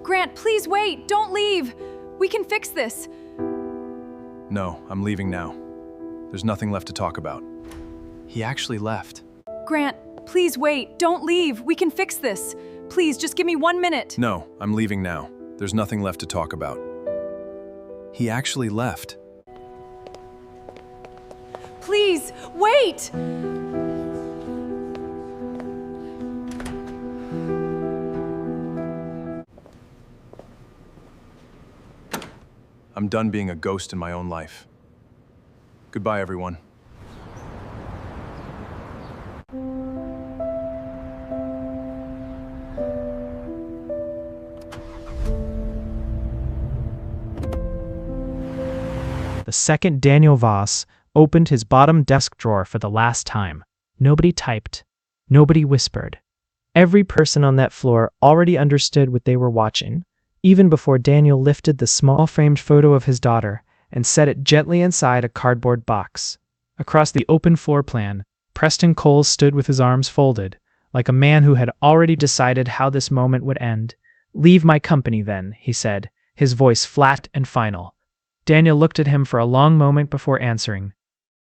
Grant, please wait! Don't leave! We can fix this! No, I'm leaving now. There's nothing left to talk about. He actually left. Grant, please wait! Don't leave! We can fix this! Please, just give me 1 minute! No, I'm leaving now. There's nothing left to talk about. He actually left. Please, wait! I'm done being a ghost in my own life. Goodbye, everyone. The second Daniel Voss opened his bottom desk drawer for the last time. Nobody typed. Nobody whispered. Every person on that floor already understood what they were watching, even before Daniel lifted the small framed photo of his daughter and set it gently inside a cardboard box. Across the open floor plan, Preston Cole stood with his arms folded, like a man who had already decided how this moment would end. "Leave my company then," he said, his voice flat and final. Daniel looked at him for a long moment before answering.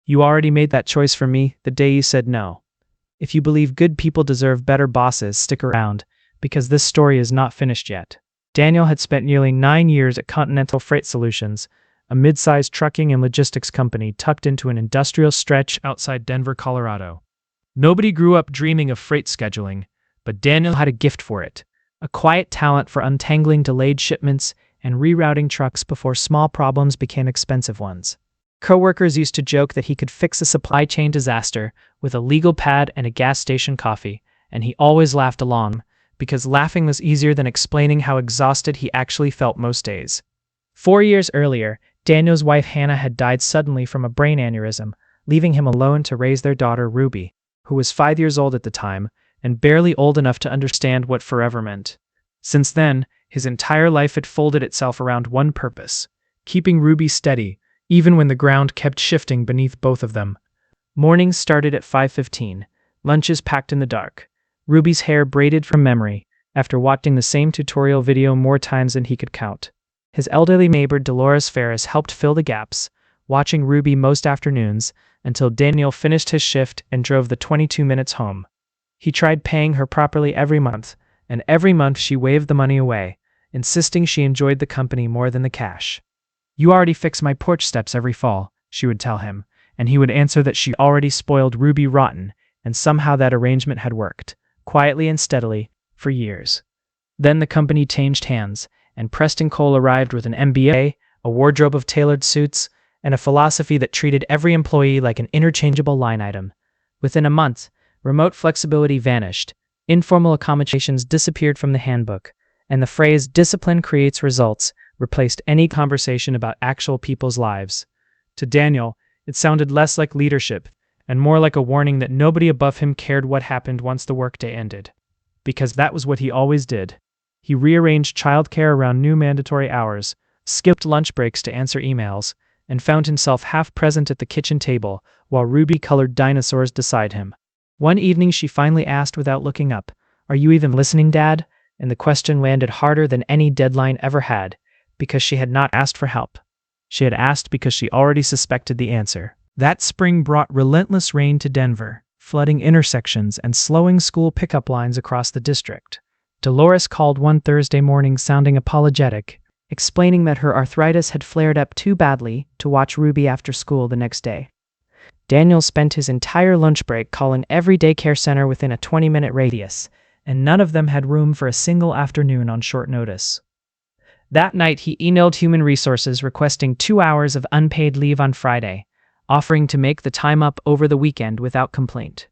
"You already made that choice for me the day you said no. If you believe good people deserve better bosses, stick around, because this story is not finished yet." Daniel had spent nearly 9 years at Continental Freight Solutions, a mid-sized trucking and logistics company tucked into an industrial stretch outside Denver, Colorado. Nobody grew up dreaming of freight scheduling, but Daniel had a gift for it, a quiet talent for untangling delayed shipments and rerouting trucks before small problems became expensive ones. Coworkers used to joke that he could fix a supply chain disaster with a legal pad and a gas station coffee, and he always laughed along, because laughing was easier than explaining how exhausted he actually felt most days. 4 years earlier, Daniel's wife Hannah had died suddenly from a brain aneurysm, leaving him alone to raise their daughter Ruby, who was 5 years old at the time, and barely old enough to understand what forever meant. Since then, his entire life had folded itself around one purpose: keeping Ruby steady, even when the ground kept shifting beneath both of them. Mornings started at 5:15, lunches packed in the dark, Ruby's hair braided from memory, after watching the same tutorial video more times than he could count. His elderly neighbor Dolores Ferris helped fill the gaps, watching Ruby most afternoons, until Daniel finished his shift and drove the 22 minutes home. He tried paying her properly every month, and every month she waved the money away, insisting she enjoyed the company more than the cash. "You already fix my porch steps every fall," she would tell him, and he would answer that she already spoiled Ruby rotten, and somehow that arrangement had worked, quietly and steadily, for years. Then the company changed hands, and Preston Cole arrived with an MBA, a wardrobe of tailored suits, and a philosophy that treated every employee like an interchangeable line item. Within a month, remote flexibility vanished, informal accommodations disappeared from the handbook, and the phrase "discipline creates results" replaced any conversation about actual people's lives. To Daniel, it sounded less like leadership, and more like a warning that nobody above him cared what happened once the workday ended. Because that was what he always did. He rearranged childcare around new mandatory hours, skipped lunch breaks to answer emails, and found himself half present at the kitchen table while Ruby colored dinosaurs beside him. One evening she finally asked without looking up, "Are you even listening, Dad?" And the question landed harder than any deadline ever had, because she had not asked for help. She had asked because she already suspected the answer. That spring brought relentless rain to Denver, flooding intersections and slowing school pickup lines across the district. Dolores called one Thursday morning sounding apologetic, explaining that her arthritis had flared up too badly to watch Ruby after school the next day. Daniel spent his entire lunch break calling every daycare center within a 20-minute radius, and none of them had room for a single afternoon on short notice. That night he emailed Human Resources requesting 2 hours of unpaid leave on Friday, offering to make the time up over the weekend without complaint.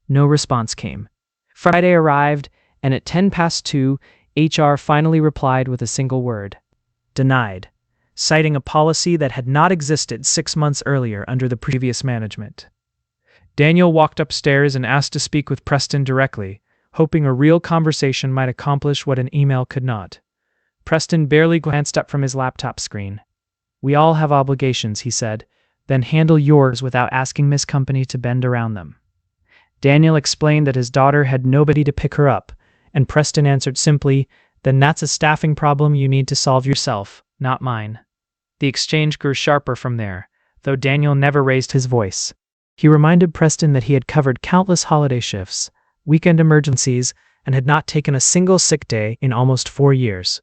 No response came. Friday arrived, and at 2:10, HR finally replied with a single word: denied, citing a policy that had not existed 6 months earlier under the previous management. Daniel walked upstairs and asked to speak with Preston directly, hoping a real conversation might accomplish what an email could not. Preston barely glanced up from his laptop screen. "We all have obligations," he said, "then handle yours without asking Miss Company to bend around them." Daniel explained that his daughter had nobody to pick her up, and Preston answered simply, Then that's a staffing problem you need to solve yourself, not mine. The exchange grew sharper from there, though Daniel never raised his voice. He reminded Preston that he had covered countless holiday shifts, weekend emergencies, and had not taken a single sick day in almost 4 years.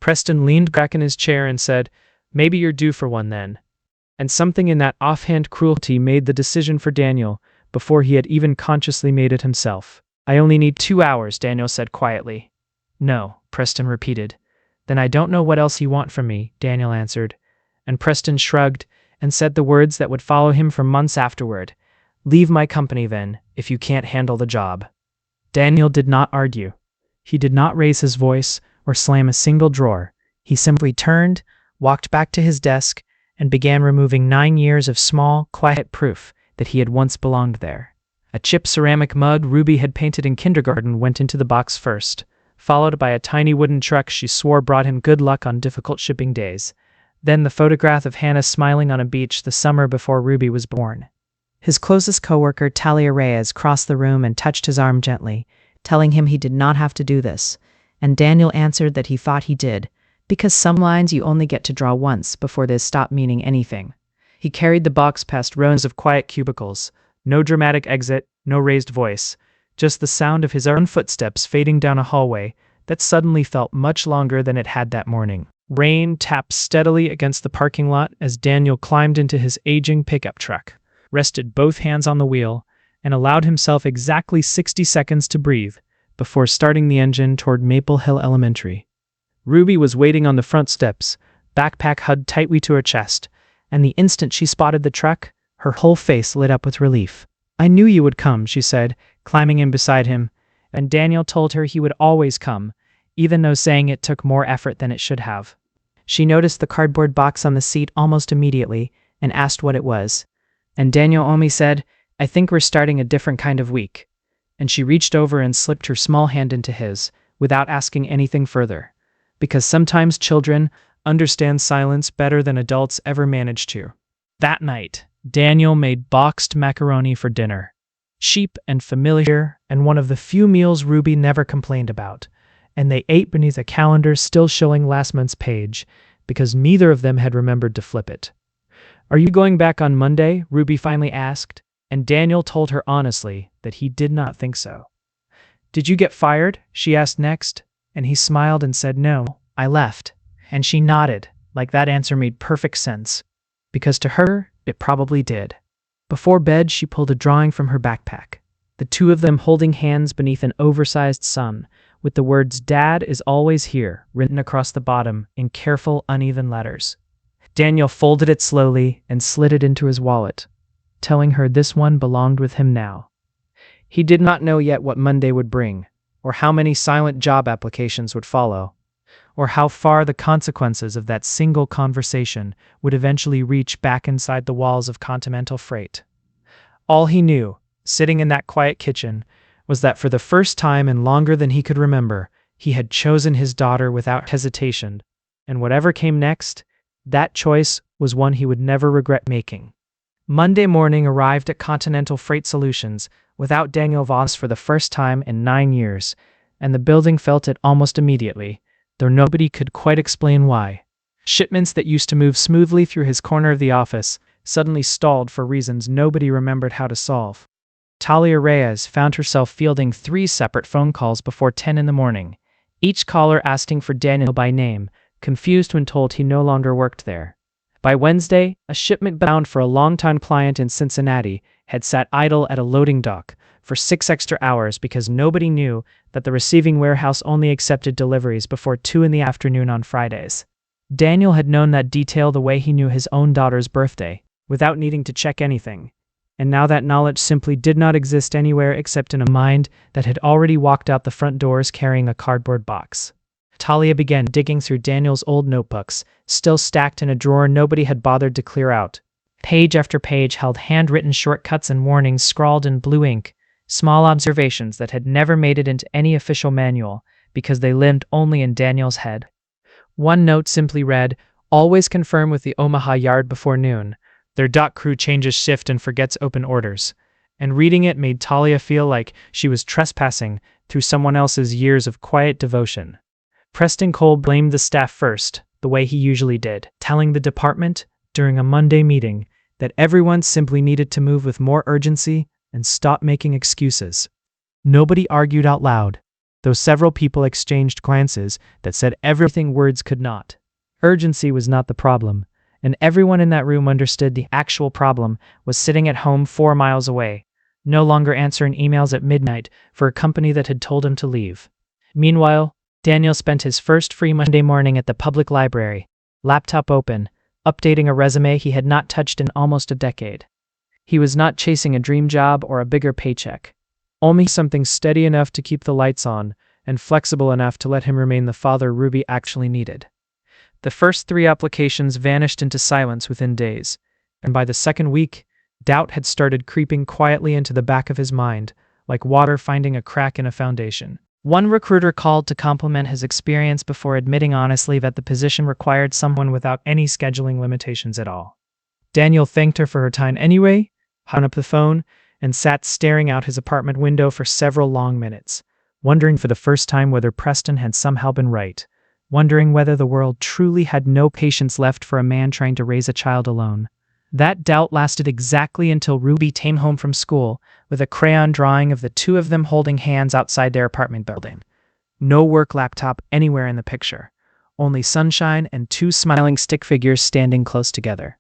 Preston leaned back in his chair and said, "Maybe you're due for one then." And something in that offhand cruelty made the decision for Daniel before he had even consciously made it himself. "I only need 2 hours," Daniel said quietly. "No," Preston repeated. "Then I don't know what else you want from me," Daniel answered. And Preston shrugged and said the words that would follow him for months afterward. "Leave my company then, if you can't handle the job." Daniel did not argue. He did not raise his voice or slam a single drawer. He simply turned, walked back to his desk, and began removing 9 years of small, quiet proof that he had once belonged there. A chipped ceramic mug Ruby had painted in kindergarten went into the box first, followed by a tiny wooden truck she swore brought him good luck on difficult shipping days. Then the photograph of Hannah smiling on a beach the summer before Ruby was born. His closest coworker, Talia Reyes, crossed the room and touched his arm gently, telling him he did not have to do this, and Daniel answered that he thought he did, because some lines you only get to draw once before they stop meaning anything. He carried the box past rows of quiet cubicles, no dramatic exit, no raised voice, just the sound of his own footsteps fading down a hallway that suddenly felt much longer than it had that morning. Rain tapped steadily against the parking lot as Daniel climbed into his aging pickup truck, rested both hands on the wheel, and allowed himself exactly 60 seconds to breathe before starting the engine toward Maple Hill Elementary. Ruby was waiting on the front steps, backpack hugged tightly to her chest, and the instant she spotted the truck, her whole face lit up with relief. "I knew you would come," she said, climbing in beside him, and Daniel told her he would always come, even though saying it took more effort than it should have. She noticed the cardboard box on the seat almost immediately and asked what it was. And Daniel only said, "I think we're starting a different kind of week." And she reached over and slipped her small hand into his, without asking anything further. Because sometimes children understand silence better than adults ever manage to. That night, Daniel made boxed macaroni for dinner. Cheap and familiar, and one of the few meals Ruby never complained about. And they ate beneath a calendar still showing last month's page, because neither of them had remembered to flip it. "Are you going back on Monday?" Ruby finally asked, and Daniel told her honestly that he did not think so. "Did you get fired?" she asked next, and he smiled and said, "No, I left." And she nodded, like that answer made perfect sense, because to her, it probably did. Before bed, she pulled a drawing from her backpack, the two of them holding hands beneath an oversized sun, with the words "Dad is always here" written across the bottom in careful, uneven letters. Daniel folded it slowly and slid it into his wallet, telling her this one belonged with him now. He did not know yet what Monday would bring, or how many silent job applications would follow, or how far the consequences of that single conversation would eventually reach back inside the walls of Continental Freight. All he knew, sitting in that quiet kitchen, was that for the first time in longer than he could remember, he had chosen his daughter without hesitation, and whatever came next, that choice was one he would never regret making. Monday morning arrived at Continental Freight Solutions without Daniel Voss for the first time in 9 years, and the building felt it almost immediately, though nobody could quite explain why. Shipments that used to move smoothly through his corner of the office suddenly stalled for reasons nobody remembered how to solve. Talia Reyes found herself fielding 3 separate phone calls before 10 in the morning, each caller asking for Daniel by name, confused when told he no longer worked there. By Wednesday, a shipment bound for a longtime client in Cincinnati had sat idle at a loading dock for 6 extra hours because nobody knew that the receiving warehouse only accepted deliveries before 2 in the afternoon on Fridays. Daniel had known that detail the way he knew his own daughter's birthday, without needing to check anything. And now that knowledge simply did not exist anywhere except in a mind that had already walked out the front doors carrying a cardboard box. Talia began digging through Daniel's old notebooks, still stacked in a drawer nobody had bothered to clear out. Page after page held handwritten shortcuts and warnings scrawled in blue ink, small observations that had never made it into any official manual because they lived only in Daniel's head. One note simply read, "Always confirm with the Omaha yard before noon. Their dock crew changes shift and forgets open orders." And reading it made Talia feel like she was trespassing through someone else's years of quiet devotion. Preston Cole blamed the staff first, the way he usually did, telling the department during a Monday meeting that everyone simply needed to move with more urgency and stop making excuses. Nobody argued out loud, though several people exchanged glances that said everything words could not. Urgency was not the problem, and everyone in that room understood the actual problem was sitting at home 4 miles away, no longer answering emails at midnight for a company that had told him to leave. Meanwhile, Daniel spent his first free Monday morning at the public library, laptop open, updating a resume he had not touched in almost a decade. He was not chasing a dream job or a bigger paycheck, only something steady enough to keep the lights on and flexible enough to let him remain the father Ruby actually needed. The first 3 applications vanished into silence within days, and by the second week, doubt had started creeping quietly into the back of his mind, like water finding a crack in a foundation. One recruiter called to compliment his experience before admitting honestly that the position required someone without any scheduling limitations at all. Daniel thanked her for her time anyway, hung up the phone, and sat staring out his apartment window for several long minutes, wondering for the first time whether Preston had somehow been right, wondering whether the world truly had no patience left for a man trying to raise a child alone. That doubt lasted exactly until Ruby came home from school with a crayon drawing of the 2 of them holding hands outside their apartment building. No work laptop anywhere in the picture, only sunshine and 2 smiling stick figures standing close together.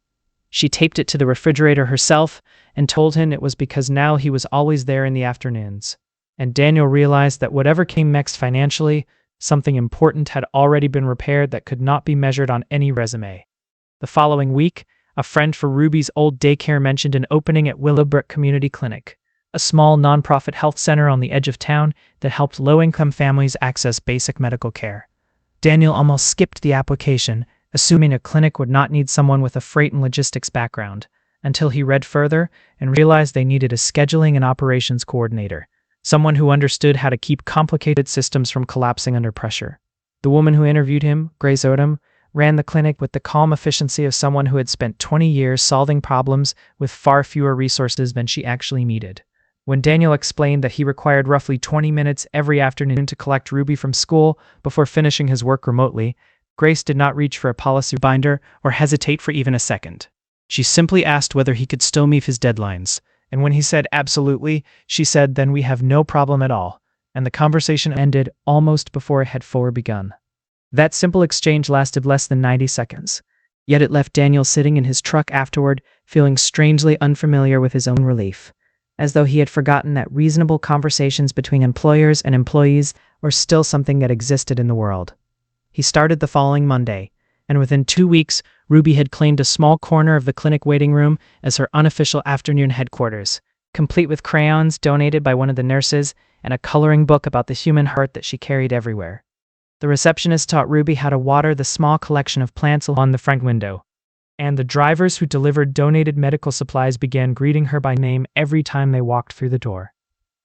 She taped it to the refrigerator herself and told him it was because now he was always there in the afternoons. And Daniel realized that whatever came next financially, something important had already been repaired that could not be measured on any resume. The following week, a friend for Ruby's old daycare mentioned an opening at Willowbrook Community Clinic, a small nonprofit health center on the edge of town that helped low-income families access basic medical care. Daniel almost skipped the application, assuming a clinic would not need someone with a freight and logistics background, until he read further and realized they needed a scheduling and operations coordinator, someone who understood how to keep complicated systems from collapsing under pressure. The woman who interviewed him, Grace Odom, ran the clinic with the calm efficiency of someone who had spent 20 years solving problems with far fewer resources than she actually needed. When Daniel explained that he required roughly 20 minutes every afternoon to collect Ruby from school before finishing his work remotely, Grace did not reach for a policy binder or hesitate for even a second. She simply asked whether he could still meet his deadlines, and when he said absolutely, she said, "Then we have no problem at all," and the conversation ended almost before it had fully begun. That simple exchange lasted less than 90 seconds, yet it left Daniel sitting in his truck afterward, feeling strangely unfamiliar with his own relief, as though he had forgotten that reasonable conversations between employers and employees were still something that existed in the world. He started the following Monday, and within 2 weeks, Ruby had claimed a small corner of the clinic waiting room as her unofficial afternoon headquarters, complete with crayons donated by one of the nurses and a coloring book about the human heart that she carried everywhere. The receptionist taught Ruby how to water the small collection of plants along the front window, and the drivers who delivered donated medical supplies began greeting her by name every time they walked through the door.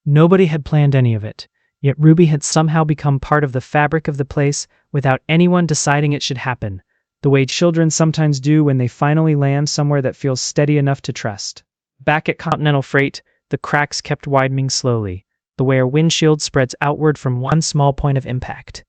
Nobody had planned any of it, yet Ruby had somehow become part of the fabric of the place without anyone deciding it should happen, the way children sometimes do when they finally land somewhere that feels steady enough to trust. Back at Continental Freight, the cracks kept widening slowly, the way a windshield spreads outward from one small point of impact.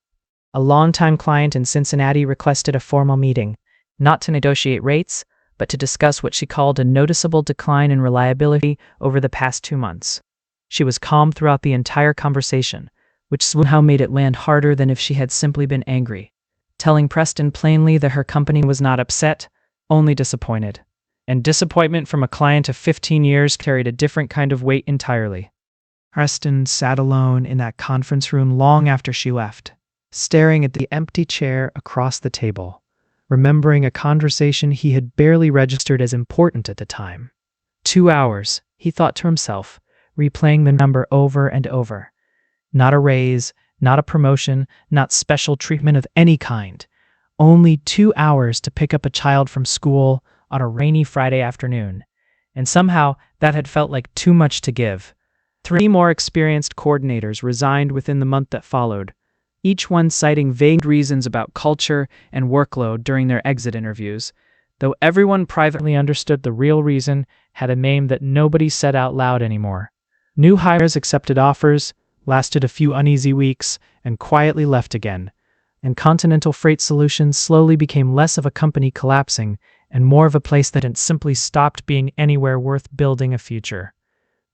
A longtime client in Cincinnati requested a formal meeting, not to negotiate rates, but to discuss what she called a noticeable decline in reliability over the past 2 months. She was calm throughout the entire conversation, which somehow made it land harder than if she had simply been angry, telling Preston plainly that her company was not upset, only disappointed. And disappointment from a client of 15 years carried a different kind of weight entirely. Preston sat alone in that conference room long after she left, staring at the empty chair across the table, remembering a conversation he had barely registered as important at the time. 2 hours, he thought to himself, replaying the number over and over. Not a raise, not a promotion, not special treatment of any kind. Only 2 hours to pick up a child from school on a rainy Friday afternoon. And somehow that had felt like too much to give. 3 more experienced coordinators resigned within the month that followed, each one citing vague reasons about culture and workload during their exit interviews, though everyone privately understood the real reason had a name that nobody said out loud anymore. New hires accepted offers, lasted a few uneasy weeks, and quietly left again, and Continental Freight Solutions slowly became less of a company collapsing and more of a place that had simply stopped being anywhere worth building a future.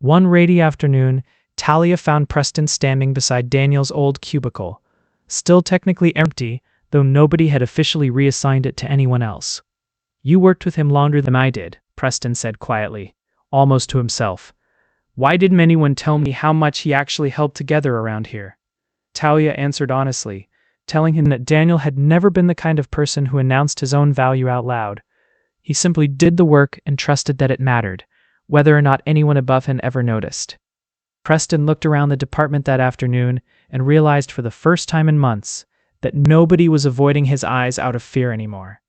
One rainy afternoon, Talia found Preston standing beside Daniel's old cubicle, still technically empty, though nobody had officially reassigned it to anyone else. "You worked with him longer than I did," Preston said quietly, almost to himself. "Why didn't anyone tell me how much he actually held together around here?" Talia answered honestly, telling him that Daniel had never been the kind of person who announced his own value out loud. He simply did the work and trusted that it mattered, whether or not anyone above him ever noticed. Preston looked around the department that afternoon and realized for the first time in months that nobody was avoiding his eyes out of fear anymore.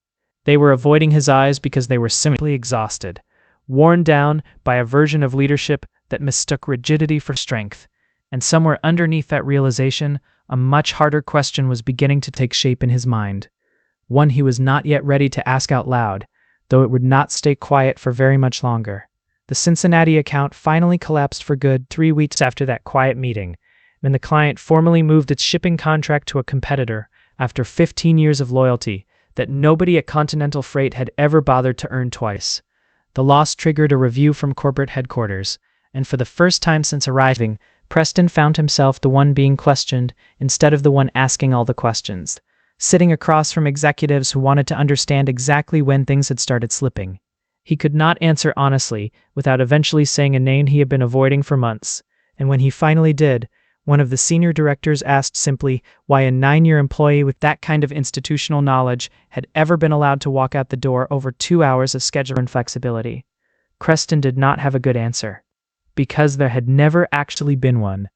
They were avoiding his eyes because they were simply exhausted, worn down by a version of leadership that mistook rigidity for strength. And somewhere underneath that realization, a much harder question was beginning to take shape in his mind. One he was not yet ready to ask out loud, though it would not stay quiet for very much longer. The Cincinnati account finally collapsed for good 3 weeks after that quiet meeting, when the client formally moved its shipping contract to a competitor after 15 years of loyalty that nobody at Continental Freight had ever bothered to earn twice. The loss triggered a review from corporate headquarters, and for the first time since arriving, Preston found himself the one being questioned instead of the one asking all the questions, sitting across from executives who wanted to understand exactly when things had started slipping. He could not answer honestly without eventually saying a name he had been avoiding for months, and when he finally did, one of the senior directors asked simply why a 9-year employee with that kind of institutional knowledge had ever been allowed to walk out the door over 2 hours of schedule and flexibility. Preston did not have a good answer, because there had never actually been one,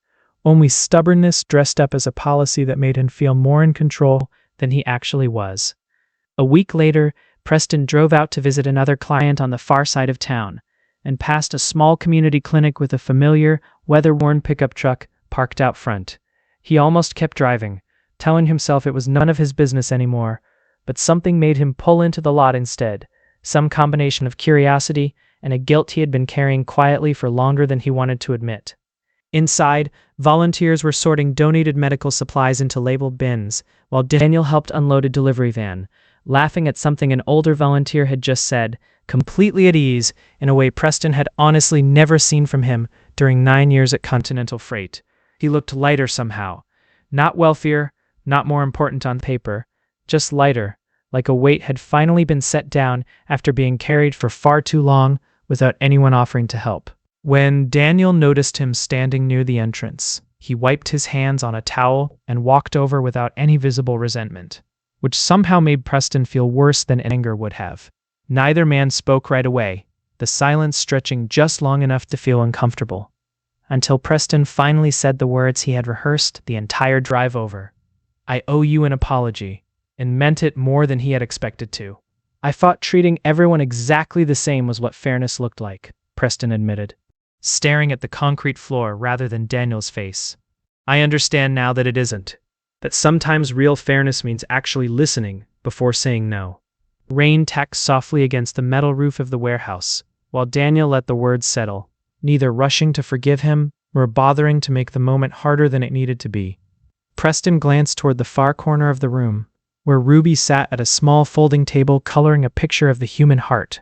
only stubbornness dressed up as a policy that made him feel more in control than he actually was. A week later, Preston drove out to visit another client on the far side of town, and passed a small community clinic with a familiar, weather-worn pickup truck parked out front. He almost kept driving, telling himself it was none of his business anymore, but something made him pull into the lot instead, some combination of curiosity and a guilt he had been carrying quietly for longer than he wanted to admit. Inside, volunteers were sorting donated medical supplies into labeled bins, while Daniel helped unload a delivery van, laughing at something an older volunteer had just said, completely at ease in a way Preston had honestly never seen from him during 9 years at Continental Freight. He looked lighter somehow. Not wealthier, not more important on paper, just lighter, like a weight had finally been set down after being carried for far too long without anyone offering to help. When Daniel noticed him standing near the entrance, he wiped his hands on a towel and walked over without any visible resentment, which somehow made Preston feel worse than anger would have. Neither man spoke right away, the silence stretching just long enough to feel uncomfortable, until Preston finally said the words he had rehearsed the entire drive over. "I owe you an apology," and meant it more than he had expected to. "I thought treating everyone exactly the same was what fairness looked like," Preston admitted, staring at the concrete floor rather than Daniel's face. "I understand now that it isn't. That sometimes real fairness means actually listening before saying no." Rain tacked softly against the metal roof of the warehouse, while Daniel let the words settle, neither rushing to forgive him nor bothering to make the moment harder than it needed to be. Preston glanced toward the far corner of the room, where Ruby sat at a small folding table coloring a picture of the human heart,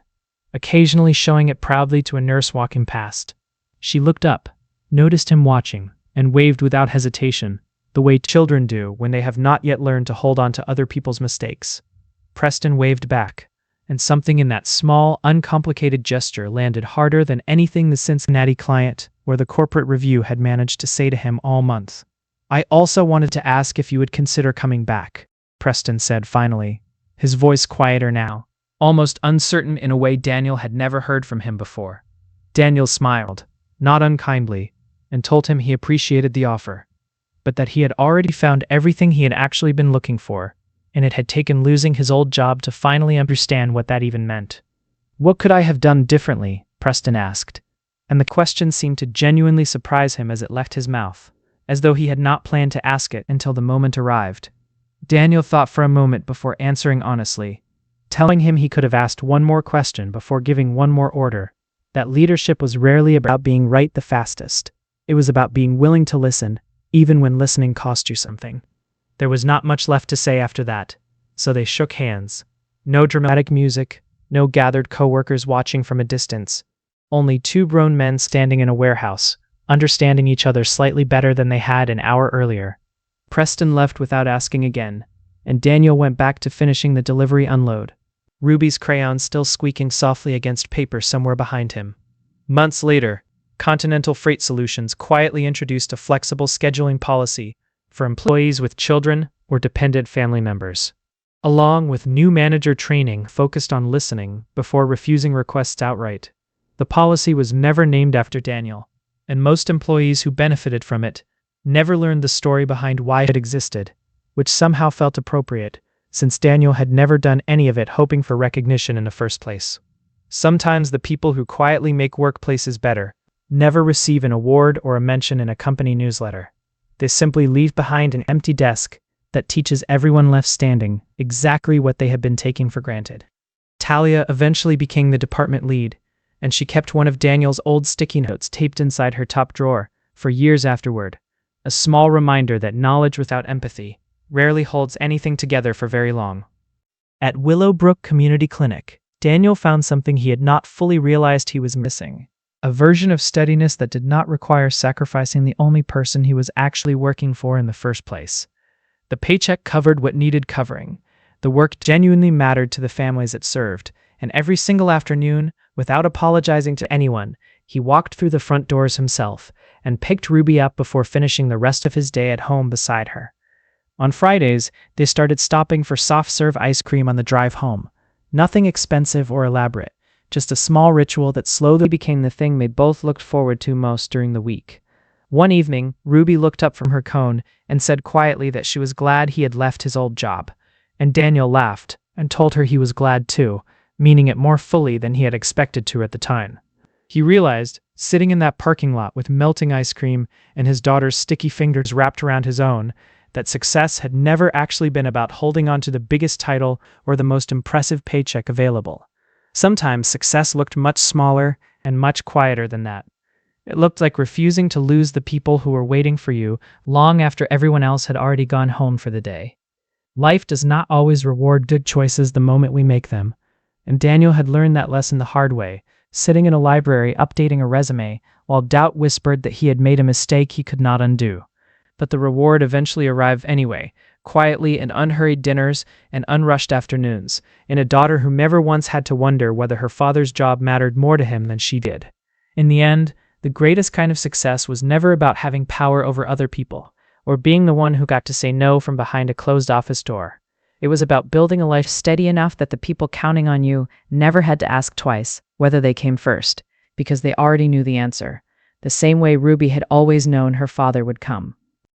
occasionally showing it proudly to a nurse walking past. She looked up, noticed him watching, and waved without hesitation, the way children do when they have not yet learned to hold on to other people's mistakes. Preston waved back, and something in that small, uncomplicated gesture landed harder than anything the Cincinnati client or the corporate review had managed to say to him all month. "I also wanted to ask if you would consider coming back," Preston said finally, his voice quieter now, almost uncertain in a way Daniel had never heard from him before. Daniel smiled, not unkindly, and told him he appreciated the offer, but that he had already found everything he had actually been looking for, and it had taken losing his old job to finally understand what that even meant. "What could I have done differently?" Preston asked, and the question seemed to genuinely surprise him as it left his mouth, as though he had not planned to ask it until the moment arrived. Daniel thought for a moment before answering honestly, telling him he could have asked one more question before giving one more order, that leadership was rarely about being right the fastest. It was about being willing to listen, even when listening cost you something. There was not much left to say after that, so they shook hands. No dramatic music, no gathered coworkers watching from a distance. Only two grown men standing in a warehouse, understanding each other slightly better than they had an hour earlier. Preston left without asking again, and Daniel went back to finishing the delivery unload, Ruby's crayon still squeaking softly against paper somewhere behind him. Months later, Continental Freight Solutions quietly introduced a flexible scheduling policy for employees with children or dependent family members, along with new manager training focused on listening before refusing requests outright. The policy was never named after Daniel, and most employees who benefited from it never learned the story behind why it existed, which somehow felt appropriate, since Daniel had never done any of it hoping for recognition in the first place. Sometimes the people who quietly make workplaces better never receive an award or a mention in a company newsletter. They simply leave behind an empty desk that teaches everyone left standing exactly what they had been taking for granted. Talia eventually became the department lead, and she kept one of Daniel's old sticky notes taped inside her top drawer for years afterward, a small reminder that knowledge without empathy rarely holds anything together for very long. At Willowbrook Community Clinic, Daniel found something he had not fully realized he was missing. A version of steadiness that did not require sacrificing the only person he was actually working for in the first place. The paycheck covered what needed covering. The work genuinely mattered to the families it served, and every single afternoon, without apologizing to anyone, he walked through the front doors himself and picked Ruby up before finishing the rest of his day at home beside her. On Fridays, they started stopping for soft-serve ice cream on the drive home. Nothing expensive or elaborate, just a small ritual that slowly became the thing they both looked forward to most during the week. One evening, Ruby looked up from her cone and said quietly that she was glad he had left his old job, and Daniel laughed and told her he was glad too, meaning it more fully than he had expected to at the time. He realized, sitting in that parking lot with melting ice cream and his daughter's sticky fingers wrapped around his own, that success had never actually been about holding on to the biggest title or the most impressive paycheck available. Sometimes success looked much smaller and much quieter than that. It looked like refusing to lose the people who were waiting for you long after everyone else had already gone home for the day. Life does not always reward good choices the moment we make them, and Daniel had learned that lesson the hard way, sitting in a library updating a resume while doubt whispered that he had made a mistake he could not undo. But the reward eventually arrived anyway, quietly in unhurried dinners and unrushed afternoons, in a daughter who never once had to wonder whether her father's job mattered more to him than she did. In the end, the greatest kind of success was never about having power over other people, or being the one who got to say no from behind a closed office door. It was about building a life steady enough that the people counting on you never had to ask twice whether they came first, because they already knew the answer, the same way Ruby had always known her father would come.